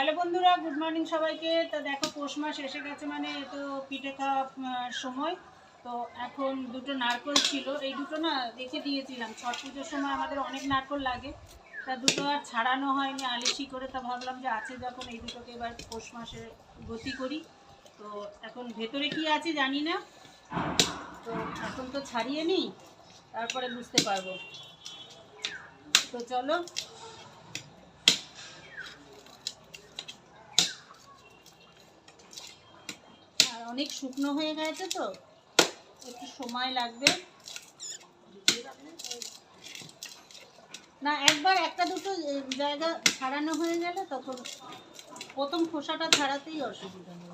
Hello বন্ধুরা, good morning সবাইকে। তো দেখো, পৌষ মাস এসে গেছে, মানে তো পিঠে খাওয়া সময়। তো এখন দুটো নারকেল ছিল, এই দুটো না রেখে দিয়েছিলাম। ছট পুজোর সময় আমাদের অনেক নারকেল লাগে, তা দুটো আর ছাড়ানো হয়নি আলিশি করে। তা ভাবলাম যে আছে যখন, এই দুটোকে এবার পৌষ মাসে গতি করি। তো এখন ভেতরে কি আছে জানি না, তো এখন তো ছাড়িয়ে নিই, তারপরে বুঝতে পারবো। তো চলো। অনেক শুকনো হয়ে গেছে, তো একটু সময় লাগবে। না, একবার একটা দুটো জায়গা ছাড়ানো হয়ে গেলে তখন প্রথম খোসাটা ছাড়াতেই অসুবিধা নেই।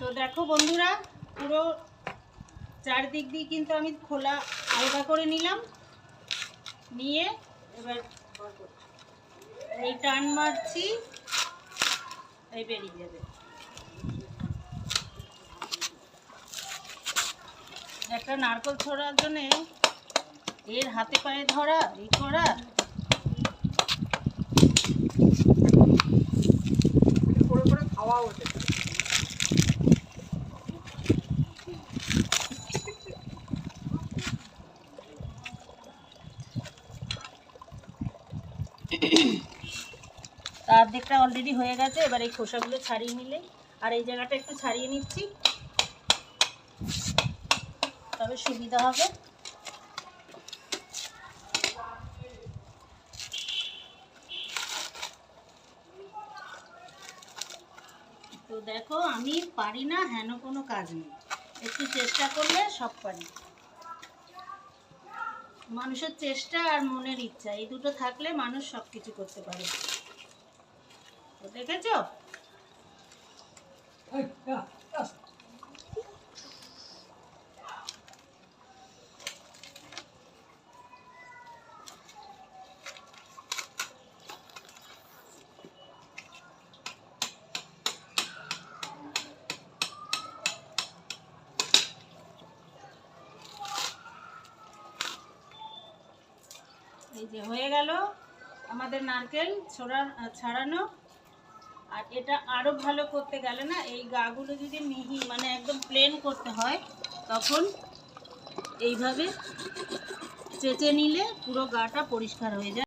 তো দেখো বন্ধুরা, পুরো চারদিক দিয়ে কিন্তু আমি খোলা আলগা করে নিলাম, নিয়ে এবার এই টান মারছি, এই বেরিয়ে যাবে। একটা নারকেল ছোড়ার জন্যে এর হাতে পায়ে ধরা, এই করা। খাওয়া হচ্ছে। অর্ধেকটা অলরেডি হয়ে গেছে, এবার এই খোসাগুলো ছাড়িয়ে নিলে, আর এই জায়গাটা একটু ছাড়িয়ে নিচ্ছি, তবে সুবিধা হবে। তো দেখো, আমি পারি না হেন কোনো কাজ নেই, একটু চেষ্টা করলে সব পারি। মানুষের চেষ্টা আর মনের ইচ্ছা, এই দুটো থাকলে মানুষ সব কিছু করতে পারে। তো দেখেছো? এই যে হয়ে গেল আমাদের নারকেল ছাড়ানো। আর এটা আরো ভালো করতে গেলে না, এই গাগুলো যদি মিহি মানে একদম প্লেন করতে হয়, তখন এইভাবে চেঁচে নিলে পুরো গাটা পরিষ্কার হয়ে যায়।